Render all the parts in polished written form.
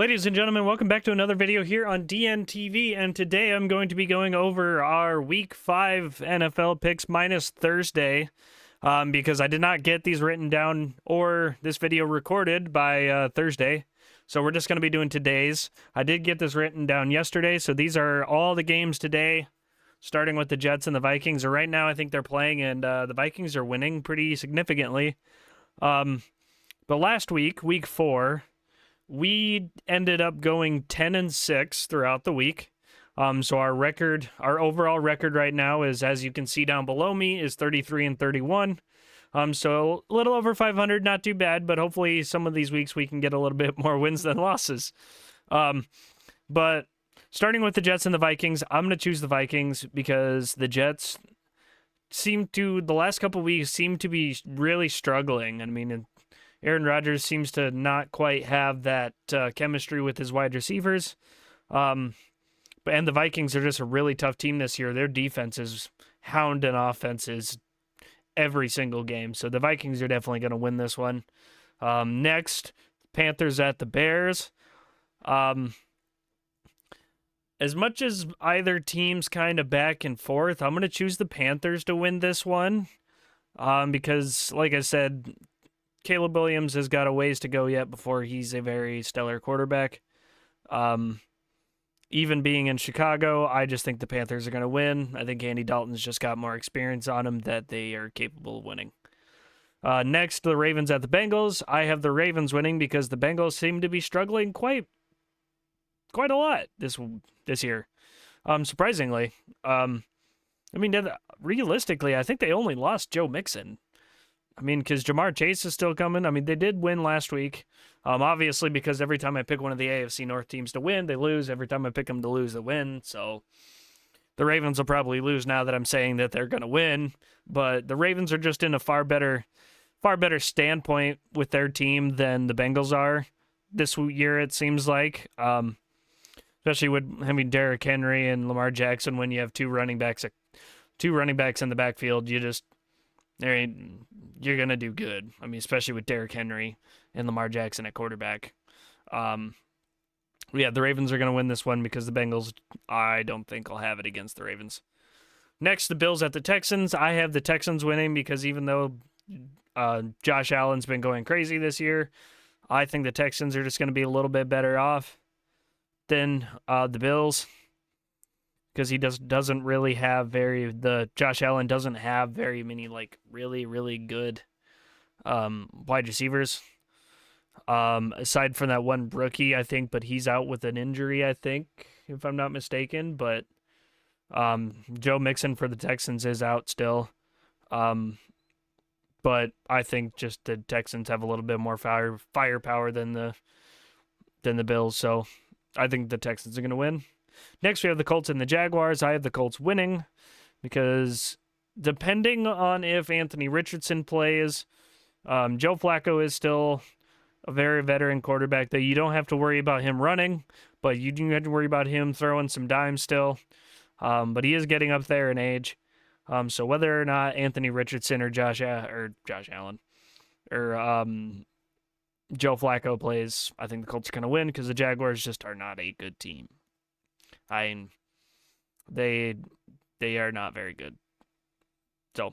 Ladies and gentlemen, welcome back to another video here on DNTV, and today I'm going to be going over our Week 5 NFL picks minus Thursday, because I did not get these written down or this video recorded by Thursday, so we're just going to be doing today's. I did get this written down yesterday, so these are all the games today, starting with the Jets and the Vikings. Right now, I think they're playing, and the Vikings are winning pretty significantly. But last week, Week 4... we ended up going 10-6 throughout the week. So our overall record right now is, as you can see down below me, is 33-31. So a little over 500, not too bad, but hopefully some of these weeks we can get a little bit more wins than losses. But starting with the Jets and the Vikings, I'm going to choose the Vikings because the Jets the last couple weeks seem to be really struggling. I mean, Aaron Rodgers seems to not quite have that chemistry with his wide receivers. And the Vikings are just a really tough team this year. Their defense is hounding offenses every single game. So the Vikings are definitely going to win this one. Next, Panthers at the Bears. As much as either team's kind of back and forth, I'm going to choose the Panthers to win this one. Because, like I said, Caleb Williams has got a ways to go yet before he's a very stellar quarterback. Even being in Chicago, I just think the Panthers are going to win. I think Andy Dalton's just got more experience on him that they are capable of winning. Next, the Ravens at the Bengals. I have the Ravens winning because the Bengals seem to be struggling quite a lot this year. Surprisingly. Realistically, I think they only lost Joe Mixon. Because Jamar Chase is still coming. They did win last week. Obviously, because every time I pick one of the AFC North teams to win, they lose. Every time I pick them to lose, they win. So the Ravens will probably lose now that I'm saying that they're going to win. But the Ravens are just in a far better standpoint with their team than the Bengals are this year, it seems like. Especially with Derrick Henry and Lamar Jackson, when you have two running backs in the backfield, you're going to do good. Especially with Derrick Henry and Lamar Jackson at quarterback. The Ravens are going to win this one because the Bengals, I don't think, will have it against the Ravens. Next, the Bills at the Texans. I have the Texans winning because even though Josh Allen's been going crazy this year, I think the Texans are just going to be a little bit better off than the Bills. Because he doesn't really have Josh Allen doesn't have very many really, really good wide receivers. Aside from that one rookie, I think, but he's out with an injury, I think, if I'm not mistaken. But Joe Mixon for the Texans is out still. But I think just the Texans have a little bit more firepower than the Bills, so I think the Texans are going to win. Next, we have the Colts and the Jaguars. I have the Colts winning because depending on if Anthony Richardson plays, Joe Flacco is still a very veteran quarterback that you don't have to worry about him running, but you do have to worry about him throwing some dimes still. But he is getting up there in age. So whether or not Anthony Richardson or Josh Allen or Joe Flacco plays, I think the Colts are going to win because the Jaguars just are not a good team. They are not very good. So,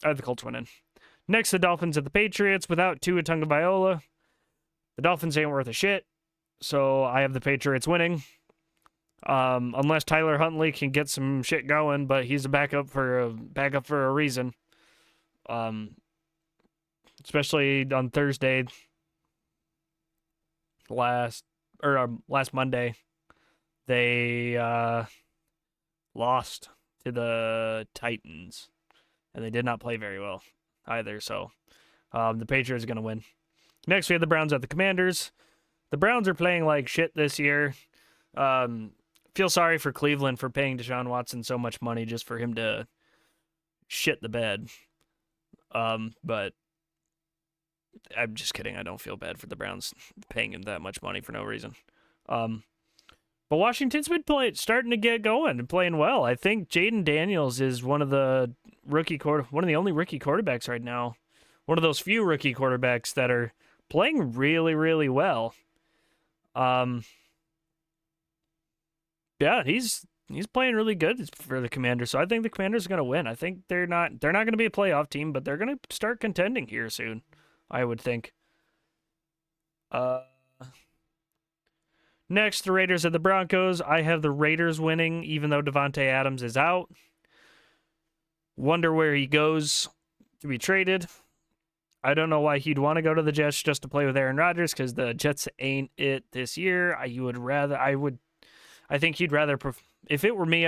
I have the Colts winning. Next, the Dolphins at the Patriots. Without Tua Tagovailoa, the Dolphins ain't worth a shit. So, I have the Patriots winning. Unless Tyler Huntley can get some shit going, but he's a backup for a reason. Especially on Thursday, last Monday. They lost to the Titans, and they did not play very well either, so the Patriots are going to win. Next, we have the Browns at the Commanders. The Browns are playing like shit this year. Feel sorry for Cleveland for paying Deshaun Watson so much money just for him to shit the bed. But I'm just kidding. I don't feel bad for the Browns paying him that much money for no reason. But Washington's been starting to get going and playing well. I think Jaden Daniels is one of the only rookie quarterbacks right now. One of those few rookie quarterbacks that are playing really, really well. Yeah, he's playing really good for the Commanders. So I think the Commanders are going to win. I think they're not going to be a playoff team, but they're going to start contending here soon, I would think. Next, the Raiders at the Broncos. I have the Raiders winning, even though Devontae Adams is out. Wonder where he goes to be traded. I don't know why he'd want to go to the Jets just to play with Aaron Rodgers, because the Jets ain't it this year. I think he'd rather, if it were me,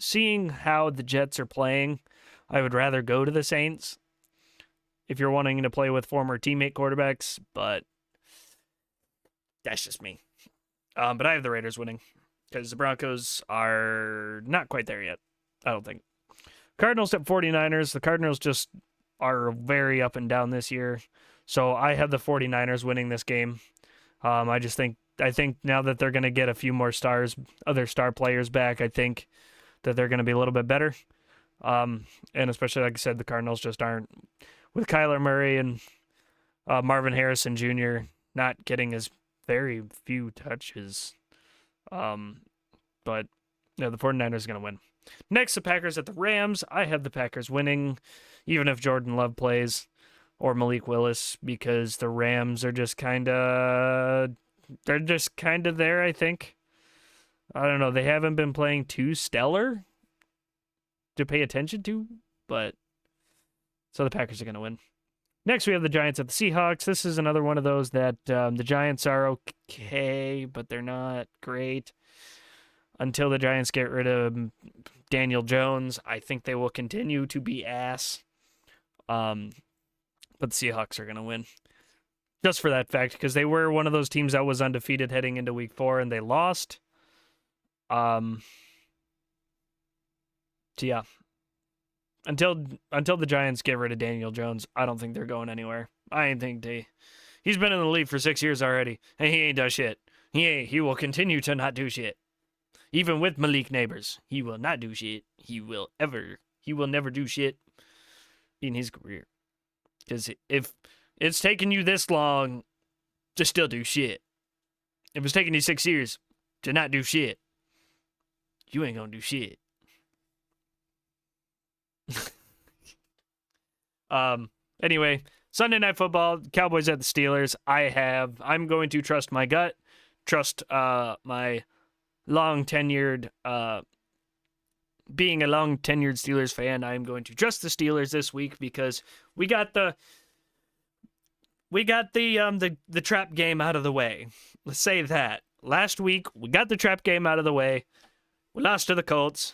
seeing how the Jets are playing, I would rather go to the Saints if you're wanting to play with former teammate quarterbacks, but that's just me. But I have the Raiders winning because the Broncos are not quite there yet, I don't think. Cardinals at 49ers. The Cardinals just are very up and down this year, so I have the 49ers winning this game. I think now that they're going to get a few more other star players back, I think that they're going to be a little bit better. And especially, like I said, the Cardinals just aren't, with Kyler Murray and Marvin Harrison Jr. not getting as very few touches. But the 49ers are going to win. Next, the Packers at the Rams. I have the Packers winning, even if Jordan Love plays or Malik Willis, because the Rams are just kind of there, I think. I don't know. They haven't been playing too stellar to pay attention to, but so the Packers are going to win. Next, we have the Giants at the Seahawks. This is another one of those that the Giants are okay, but they're not great. Until the Giants get rid of Daniel Jones, I think they will continue to be ass. But the Seahawks are going to win. Just for that fact, because they were one of those teams that was undefeated heading into week 4, and they lost. So yeah. Until the Giants get rid of Daniel Jones, I don't think they're going anywhere. He's been in the league for 6 years already, and he ain't done shit. He will continue to not do shit. Even with Malik Neighbors, he will not do shit. He will never do shit in his career. Because if it's taken you this long to still do shit, if it's taken you 6 years to not do shit, you ain't gonna do shit. Anyway, Sunday Night Football, Cowboys at the Steelers. I'm going to trust my gut, trust my long-tenured, being a long-tenured Steelers fan, I'm going to trust the Steelers this week because we got the trap game out of the way. Let's say that. Last week, we got the trap game out of the way. We lost to the Colts.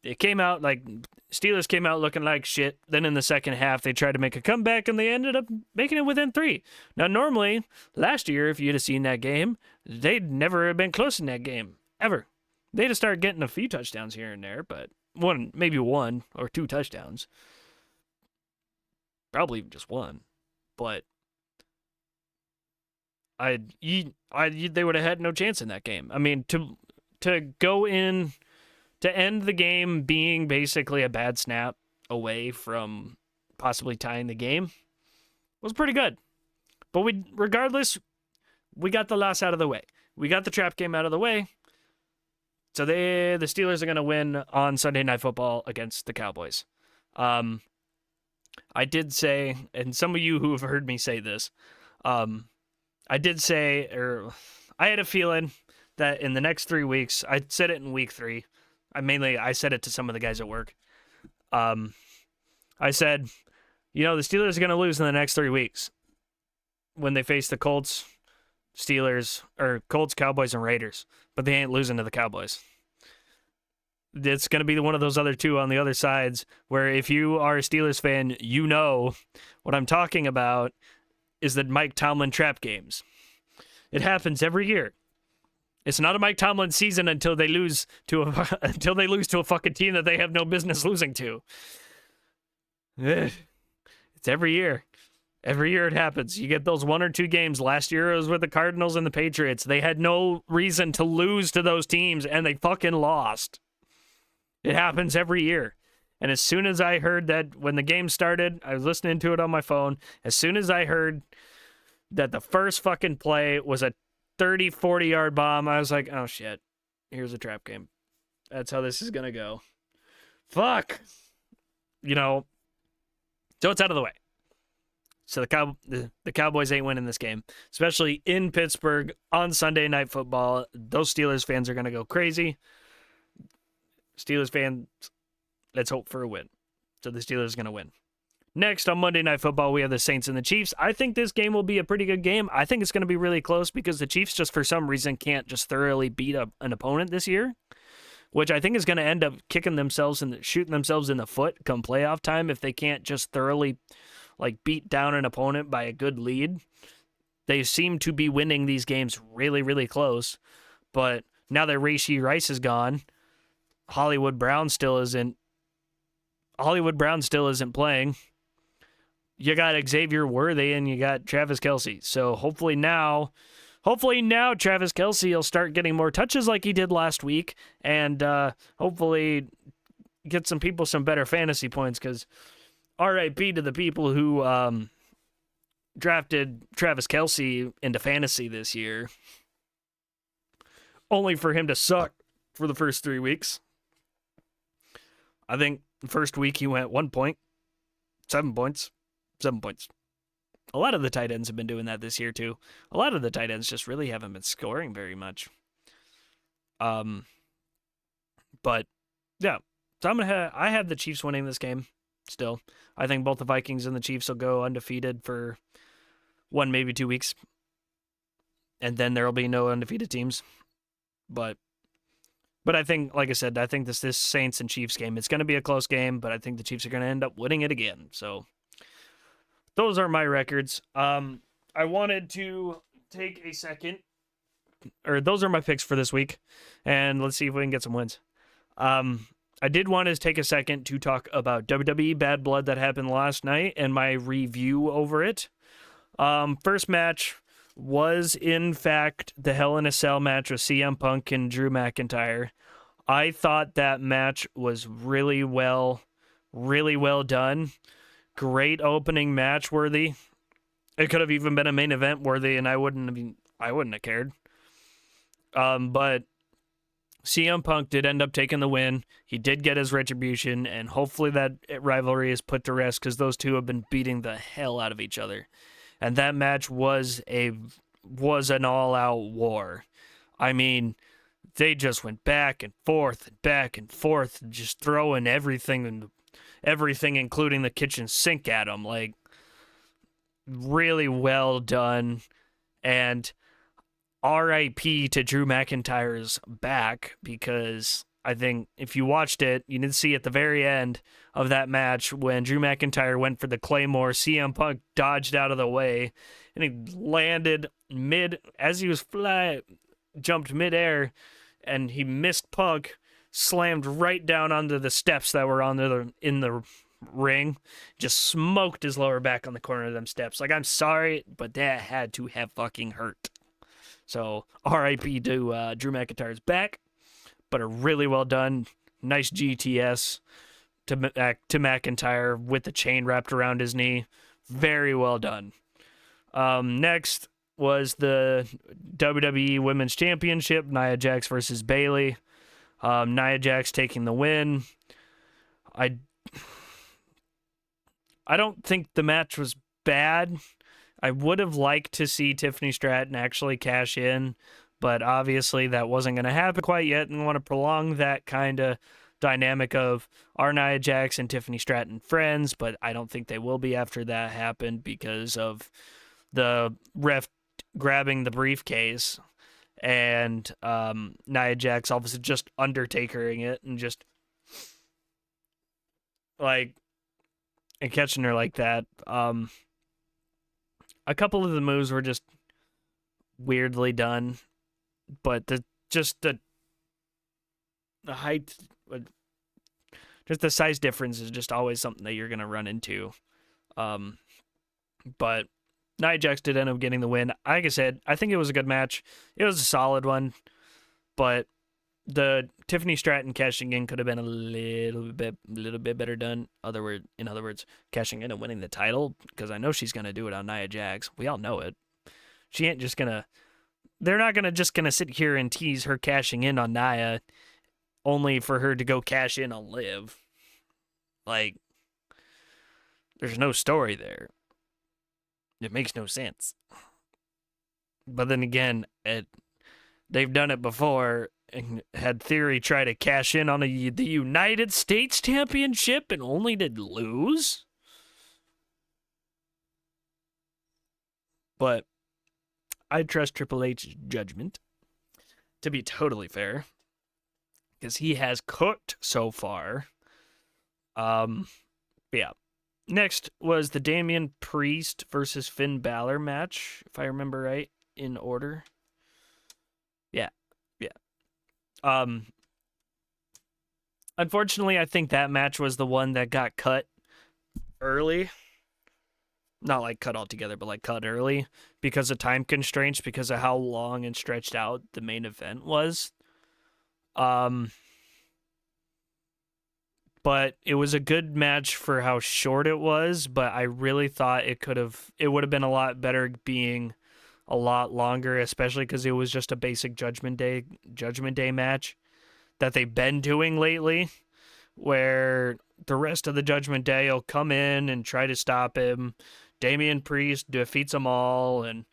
Steelers came out looking like shit. Then in the second half, they tried to make a comeback, and they ended up making it within 3. Now, normally, last year, if you'd have seen that game, they'd never have been close in that game. Ever. They'd have started getting a few touchdowns here and there, but maybe 1 or 2 touchdowns. Probably even just 1. But they would have had no chance in that game. I mean, to go in to end the game being basically a bad snap away from possibly tying the game was pretty good. But regardless, we got the loss out of the way. We got the trap game out of the way. So the Steelers are going to win on Sunday Night Football against the Cowboys. I did say, and some of you who have heard me say this, I had a feeling that in the next 3 weeks, I said it in week 3. I said it to some of the guys at work. I said, the Steelers are going to lose in the next 3 weeks when they face the Colts, Cowboys, and Raiders. But they ain't losing to the Cowboys. It's going to be one of those other 2 on the other sides where if you are a Steelers fan, you know what I'm talking about is the Mike Tomlin trap games. It happens every year. It's not a Mike Tomlin season until they lose to a fucking team that they have no business losing to. It's every year. Every year it happens. You get those 1 or 2 games. Last year it was with the Cardinals and the Patriots. They had no reason to lose to those teams, and they fucking lost. It happens every year. And as soon as I heard that when the game started, I was listening to it on my phone. As soon as I heard that the first fucking play was a 30, 40-yard bomb. I was like, oh, shit. Here's a trap game. That's how this is going to go. Fuck. You know, so it's out of the way. So the Cowboys ain't winning this game, especially in Pittsburgh on Sunday Night Football. Those Steelers fans are going to go crazy. Steelers fans, let's hope for a win. So the Steelers are going to win. Next, on Monday Night Football, we have the Saints and the Chiefs. I think this game will be a pretty good game. I think it's going to be really close because the Chiefs just for some reason can't just thoroughly beat an opponent this year, which I think is going to end up kicking themselves and shooting themselves in the foot come playoff time if they can't just thoroughly beat down an opponent by a good lead. They seem to be winning these games really, really close, but now that Rashee Rice is gone, Hollywood Brown still isn't playing. You got Xavier Worthy and you got Travis Kelce. So hopefully now Travis Kelce will start getting more touches like he did last week, and hopefully get some people some better fantasy points, because RIP to the people who drafted Travis Kelce into fantasy this year, only for him to suck for the first 3 weeks. I think the first week he went 1 point, 7 points. 7 points. A lot of the tight ends have been doing that this year too. A lot of the tight ends just really haven't been scoring very much. But yeah, so I have the Chiefs winning this game still. I think both the Vikings and the Chiefs will go undefeated for 1, maybe 2 weeks. And then there'll be no undefeated teams. But I think, like I said, I think this Saints and Chiefs game, it's going to be a close game, but I think the Chiefs are going to end up winning it again. So those are my records. I wanted to take a second, or those are my picks for this week, and let's see if we can get some wins. I did want to take a second to talk about WWE Bad Blood that happened last night and my review over it. First match was, in fact, the Hell in a Cell match with CM Punk and Drew McIntyre. I thought that match was really well done. Great opening match worthy. It could have even been a main event worthy, and I wouldn't have cared. But CM Punk did end up taking the win. He did get his retribution, and hopefully that rivalry is put to rest, because those two have been beating the hell out of each other. And that match was an all-out war. I mean, they just went back and forth, just throwing everything, including the kitchen sink at him. Like, really well done. And RIP to Drew McIntyre's back, because I think if you watched it, you did see at the very end of that match when Drew McIntyre went for the Claymore, CM Punk dodged out of the way, and he landed as he was jumped midair, and he missed Punk, slammed right down onto the steps that were in the ring, just smoked his lower back on the corner of them steps. Like, I'm sorry, but that had to have fucking hurt. So, RIP to Drew McIntyre's back, but a really well done, nice GTS to McIntyre with the chain wrapped around his knee. Very well done. Next was the WWE Women's Championship, Nia Jax versus Bayley. Nia Jax taking the win. I don't think the match was bad. I would have liked to see Tiffany Stratton actually cash in, but obviously that wasn't going to happen quite yet, and want to prolong that kind of dynamic of are Nia Jax and Tiffany Stratton friends, but I don't think they will be after that happened because of the ref grabbing the briefcase and Nia Jax obviously just Undertakering it and just and catching her like that. A couple of the moves were just weirdly done, but the height, just the size difference is just always something that you're going to run into. But Nia Jax did end up getting the win. Like I said, I think it was a good match. It was a solid one, but the Tiffany Stratton cashing in could have been a little bit better done. In other words, cashing in and winning the title, because I know she's going to do it on Nia Jax. We all know it. She ain't just going to they're not just gonna sit here and tease her cashing in on Nia, only for her to go cash in on Liv. Like, there's no story there. It makes no sense. But then again, they've done it before and had Theory try to cash in on the United States Championship and only to lose. But I trust Triple H's judgment, to be totally fair, because he has cooked so far. Yeah. Next was the Damian Priest versus Finn Balor match, if I remember right, in order. Yeah. Unfortunately, I think that match was the one that got cut early. Not like cut altogether, but like cut early because of time constraints, because of how long and stretched out the main event was. But it was a good match for how short it was, but I really thought it would have been a lot better being a lot longer, especially because it was just a basic Judgment Day match that they've been doing lately, where the rest of the Judgment Day will come in and try to stop him. Damian Priest defeats them all and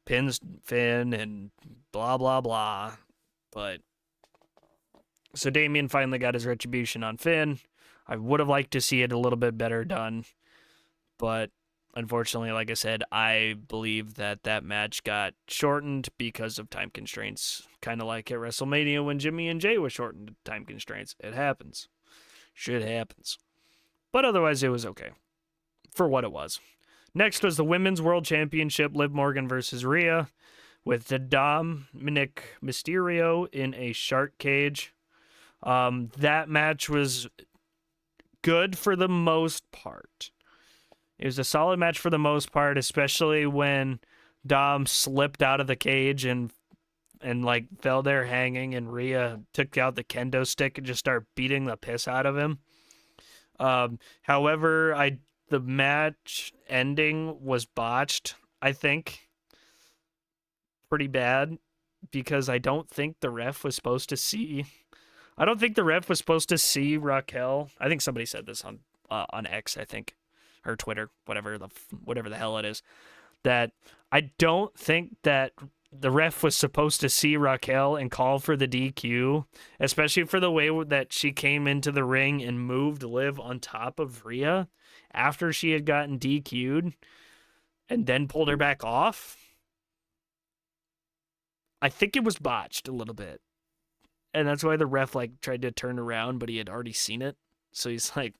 pins Finn and blah, blah, blah. But so Damian finally got his retribution on Finn. I would have liked to see it a little bit better done, but unfortunately, like I said, I believe that match got shortened because of time constraints. Kind of like at WrestleMania when Jimmy and Jay was shortened to time constraints. It happens. Shit happens. But otherwise, it was okay for what it was. Next was the Women's World Championship, Liv Morgan versus Rhea, with the Dominic Mysterio in a shark cage. That match was good for the most part. It was a solid match for the most part, especially when Dom slipped out of the cage and like fell there hanging, and Rhea took out the kendo stick and just started beating the piss out of him. However, the match ending was botched, I think. Pretty bad, because I don't think the ref was supposed to see Raquel. I think somebody said this on X, I think, or Twitter, whatever the hell it is, that I don't think that the ref was supposed to see Raquel and call for the DQ, especially for the way that she came into the ring and moved Liv on top of Rhea after she had gotten DQ'd and then pulled her back off. I think it was botched a little bit. And that's why the ref tried to turn around, but he had already seen it. So he's like,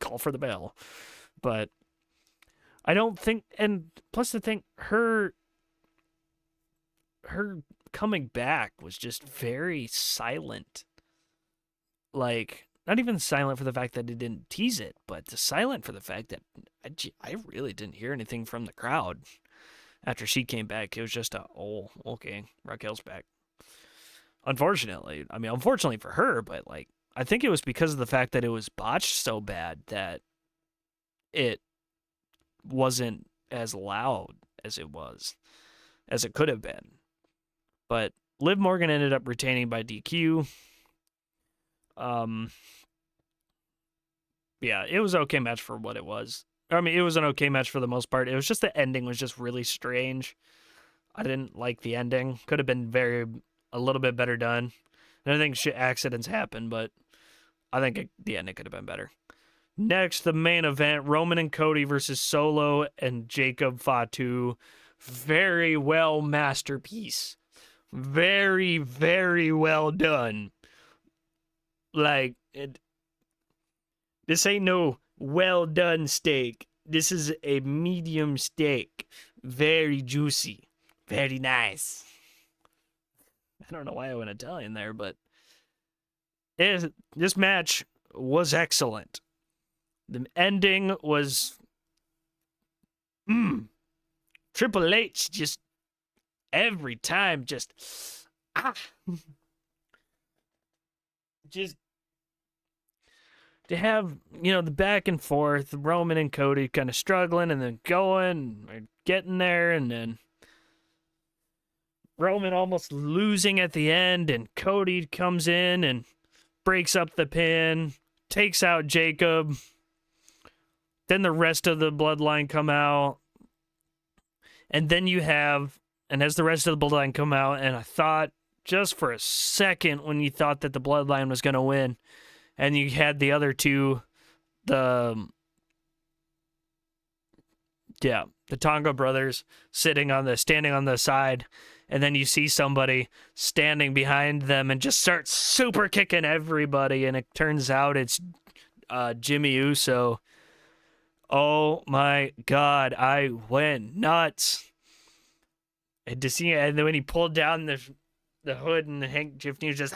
call for the bell. But I don't think, and plus the thing, her coming back was just very silent. Like, not even silent for the fact that it didn't tease it, but silent for the fact that I really didn't hear anything from the crowd after she came back. It was just oh, okay, Raquel's back. Unfortunately for her, but I think it was because of the fact that it was botched so bad that it wasn't as loud as it could have been. But Liv Morgan ended up retaining by DQ. Yeah, it was an okay match for what it was. I mean, it was an okay match for the most part. It was just the ending was just really strange. I didn't like the ending. Could have been a little bit better done. And I think accidents happen, but I think the ending could have been better. Next, the main event, Roman and Cody versus Solo and Jacob Fatu. Very well masterpiece. Very, very well done. This ain't no well done steak. This is a medium steak. Very juicy. Very nice. I don't know why I went Italian there, but this match was excellent. The ending was Triple H just every time just to have, the back and forth, Roman and Cody kind of struggling and then going, or getting there, and then Roman almost losing at the end, and Cody comes in and breaks up the pin, takes out Jacob. Then the rest of the bloodline come out. And then you have, and as the rest of the bloodline come out, and I thought just for a second when you thought that the bloodline was going to win, and you had the other two, the Tonga brothers standing on the side, and then you see somebody standing behind them and just starts super kicking everybody, and it turns out it's Jimmy Uso. Oh my God, I went nuts. And to see, and then when he pulled down the hood and the handkerchief, he was just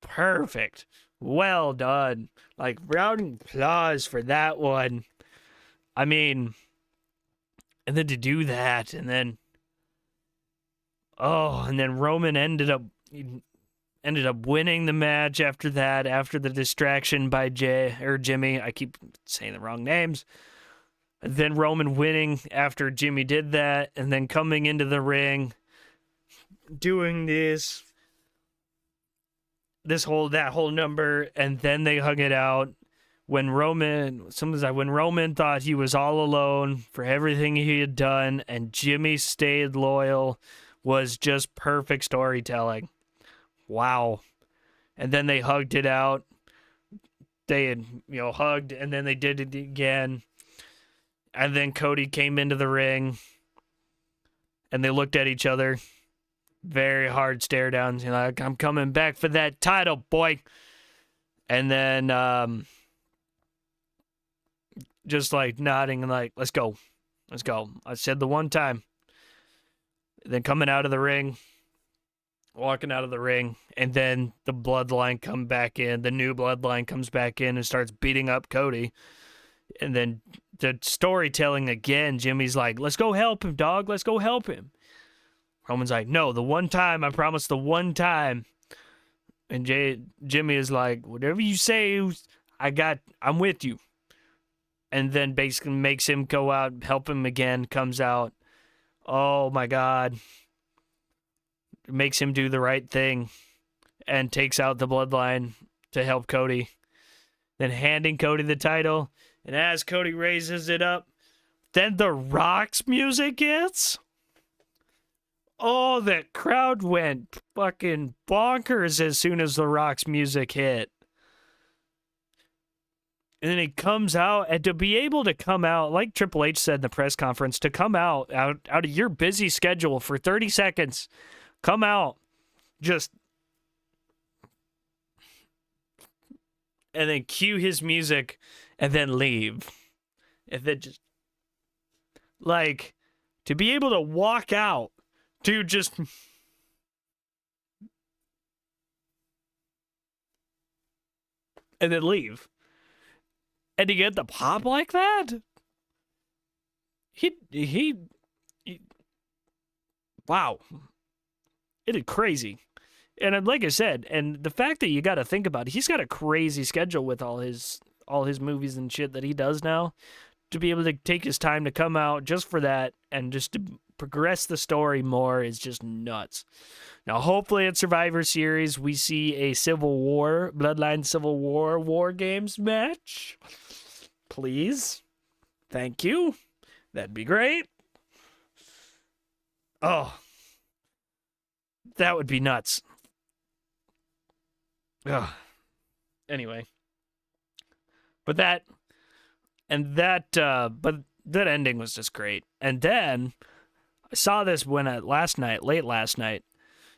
perfect. Well done. Like, round of applause for that one. I mean, and then to do that, and then Roman ended up winning the match after that, after the distraction by Jimmy. I keep saying the wrong names. And then Roman winning after Jimmy did that, and then coming into the ring, doing that whole number, and then they hung it out. When Roman thought he was all alone for everything he had done, and Jimmy stayed loyal, was just perfect storytelling. Wow. And then they hugged it out. They had, hugged, and then they did it again. And then Cody came into the ring, and they looked at each other. Very hard stare downs. Like, I'm coming back for that title, boy. And then just like nodding and like, let's go. Let's go. I said the one time. Then coming out of the ring, walking out of the ring, and then the bloodline come back in. The new bloodline comes back in and starts beating up Cody. And then the storytelling again, Jimmy's like, let's go help him, dog. Let's go help him. Roman's like, no, the one time, I promise the one time. And Jimmy is like, whatever you say, I'm with you. And then basically makes him go out, help him again, comes out. Oh my God. Makes him do the right thing and takes out the bloodline to help Cody. Then handing Cody the title. And as Cody raises it up, then the Rock's music hits. Oh, that crowd went fucking bonkers as soon as the Rock's music hit. And then he comes out, and to be able to come out, like Triple H said in the press conference, to come out of your busy schedule for 30 seconds, come out, just, and then cue his music, and then leave. And then just, like, to be able to walk out, to just, and then leave. And to get the pop like that? He wow. It is crazy. And like I said, and the fact that you got to think about it, he's got a crazy schedule with all his movies and shit that he does now. To be able to take his time to come out just for that and just to progress the story more is just nuts. Now, hopefully at Survivor Series, we see a Bloodline Civil War Games match. Please. Thank you. That'd be great. Oh. That would be nuts. Ugh. Anyway. But that ending was just great. And then I saw this late last night,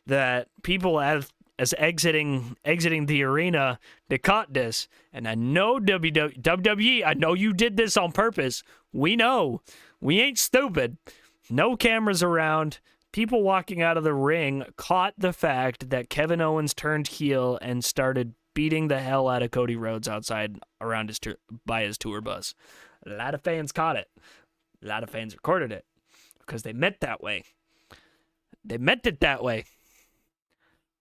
that people as exiting the arena, they caught this. And I know WWE, I know you did this on purpose. We know. We ain't stupid. No cameras around. People walking out of the ring caught the fact that Kevin Owens turned heel and started beating the hell out of Cody Rhodes outside around by his tour bus. A lot of fans caught it. A lot of fans recorded it because they meant that way. They meant it that way.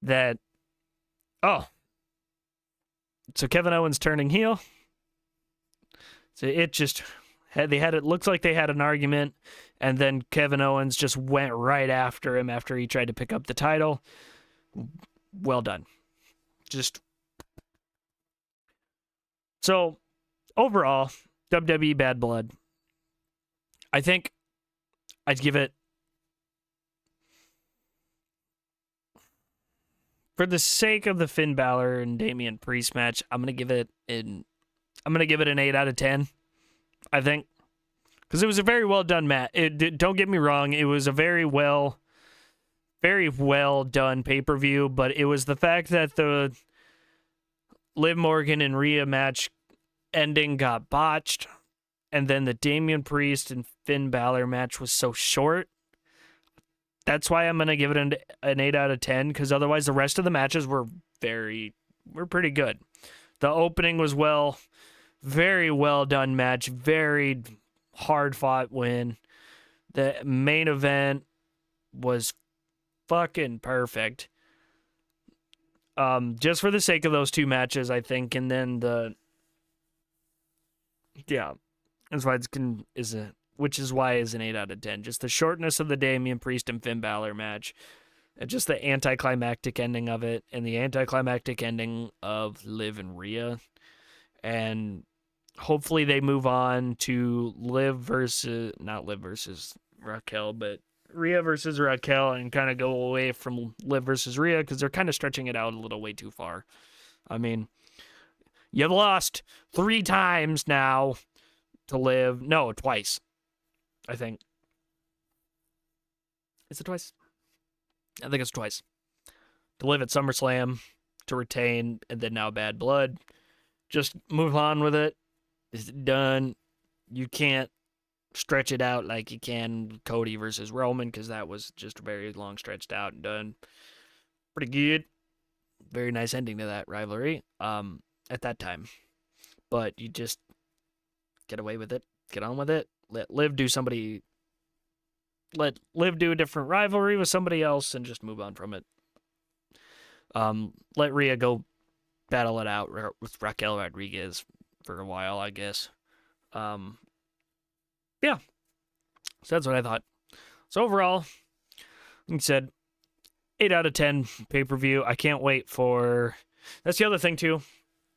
So Kevin Owens turning heel. So it just looks like they had an argument, and then Kevin Owens just went right after him after he tried to pick up the title. Well done. So, overall, WWE Bad Blood, I think I'd give it, for the sake of the Finn Balor and Damian Priest match, I'm gonna give it an 8 out of 10. I think, because it was a very well done match. Don't get me wrong, it was a very well done pay-per-view, but it was the fact that the Liv Morgan and Rhea match ending got botched, and then the Damian Priest and Finn Balor match was so short. That's why I'm going to give it an 8 out of 10, because otherwise the rest of the matches were pretty good. The opening was very well done match, very hard fought win. The main event was fucking perfect. Just for the sake of those two matches, I think, and then that's why which is why it's an 8 out of 10. Just the shortness of the Damian Priest and Finn Balor match, and just the anticlimactic ending of it, and the anticlimactic ending of Liv and Rhea, and hopefully they move on to not Liv versus Raquel, but Rhea versus Raquel, and kind of go away from Liv versus Rhea, because they're kind of stretching it out a little way too far. I mean, you've lost 3 times now to Liv. No, twice, I think. Is it twice? I think it's twice. To Liv at SummerSlam, to retain, and then now Bad Blood. Just move on with it. It's done. You can't stretch it out like you can Cody versus Roman, because that was just very long stretched out and done. Pretty good. Very nice ending to that rivalry at that time. But you just get away with it. Get on with it. Let Liv do a different rivalry with somebody else and just move on from it. Let Rhea go battle it out with Raquel Rodriguez for a while, I guess. Yeah. So that's what I thought. So overall, like I said, 8 out of 10 pay-per-view. I can't wait for... That's the other thing, too,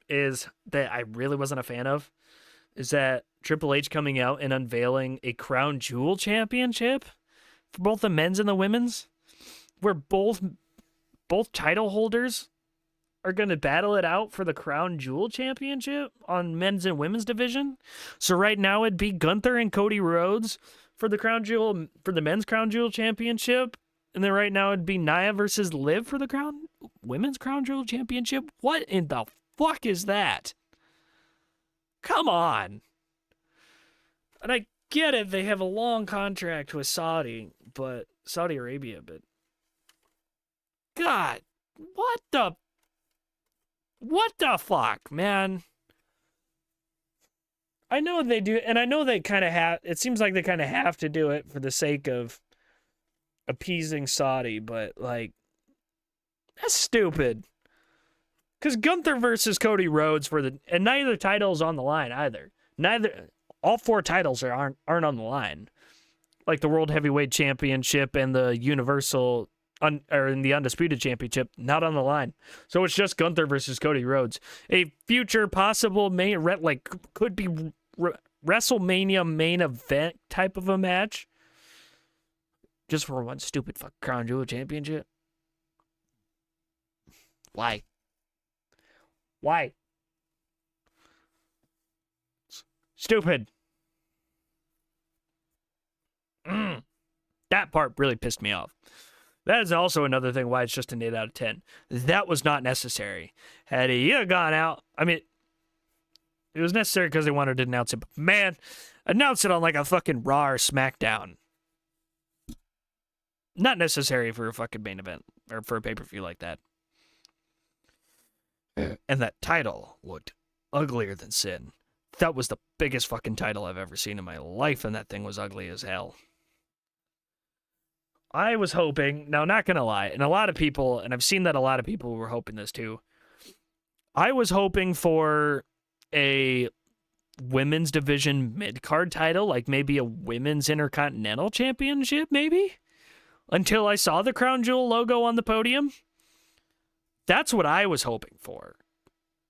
is that I really wasn't a fan of, is that Triple H coming out and unveiling a Crown Jewel Championship for both the men's and the women's, where both title holders are going to battle it out for the Crown Jewel Championship on men's and women's division. So right now it'd be Gunther and Cody Rhodes for the men's Crown Jewel Championship, and then right now it'd be Nia versus Liv for the women's Crown Jewel Championship. What in the fuck is that? Come on. And I get it, they have a long contract with Saudi Arabia, but God, what the fuck, man? I know they do, and I know they kind of have, it seems like they kind of have to do it for the sake of appeasing Saudi, but, like, that's stupid. Because Gunther versus Cody Rhodes and neither title's on the line either. All 4 titles aren't on the line. Like the World Heavyweight Championship and the Universal in the Undisputed Championship, not on the line. So it's just Gunther versus Cody Rhodes. A future possible could be WrestleMania main event type of a match. Just for one stupid fuck Crown Jewel Championship. Why? Stupid. That part really pissed me off. That is also another thing why it's just an 8 out of 10. That was not necessary. Had he gone out, I mean, it was necessary because they wanted to announce it, but man, announce it on like a fucking Raw or SmackDown. Not necessary for a fucking main event, or for a pay-per-view like that. And that title looked uglier than sin. That was the biggest fucking title I've ever seen in my life, and that thing was ugly as hell. I was hoping, now not gonna lie, and a lot of people, and I've seen that a lot of people were hoping this too, I was hoping for a women's division mid-card title, like maybe a women's intercontinental championship, maybe? Until I saw the Crown Jewel logo on the podium. That's what I was hoping for.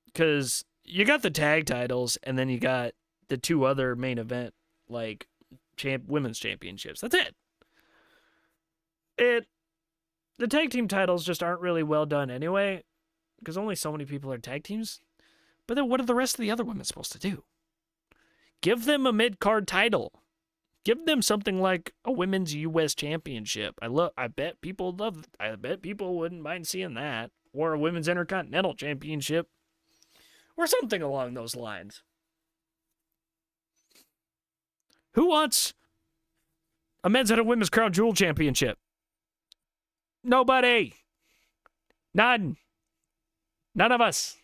Because you got the tag titles, and then you got the two other main event, like, women's championships. That's it. The tag team titles just aren't really well done anyway, because only so many people are tag teams. But then what are the rest of the other women supposed to do? Give them a mid-card title. Give them something like a women's U.S. championship. I bet people wouldn't mind seeing that. Or a women's intercontinental championship. Or something along those lines. Who wants a men's and a women's Crown Jewel championship? Nobody. None. None of us.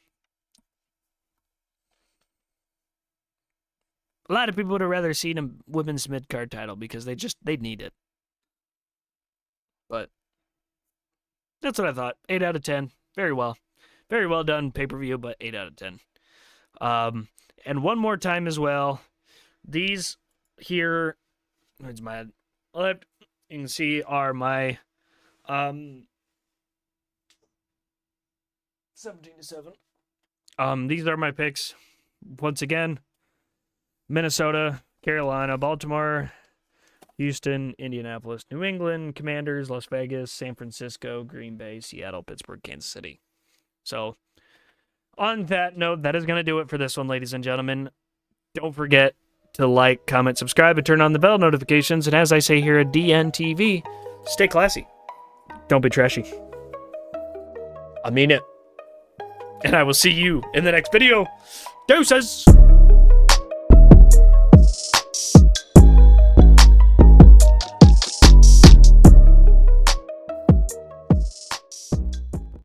A lot of people would have rather seen a women's mid-card title because they'd need it. But that's what I thought. 8 out of 10. Very well. Very well done pay-per-view, but 8 out of 10. And one more time as well. These here, where's my left? You can see are my 17-7. These are my picks. Once again, Minnesota, Carolina, Baltimore, Houston, Indianapolis, New England, Commanders, Las Vegas, San Francisco, Green Bay, Seattle, Pittsburgh, Kansas City. So, on that note, that is going to do it for this one, ladies and gentlemen. Don't forget to like, comment, subscribe, and turn on the bell notifications. And as I say here at DNTV, stay classy. Don't be trashy. I mean it. And I will see you in the next video. Deuces!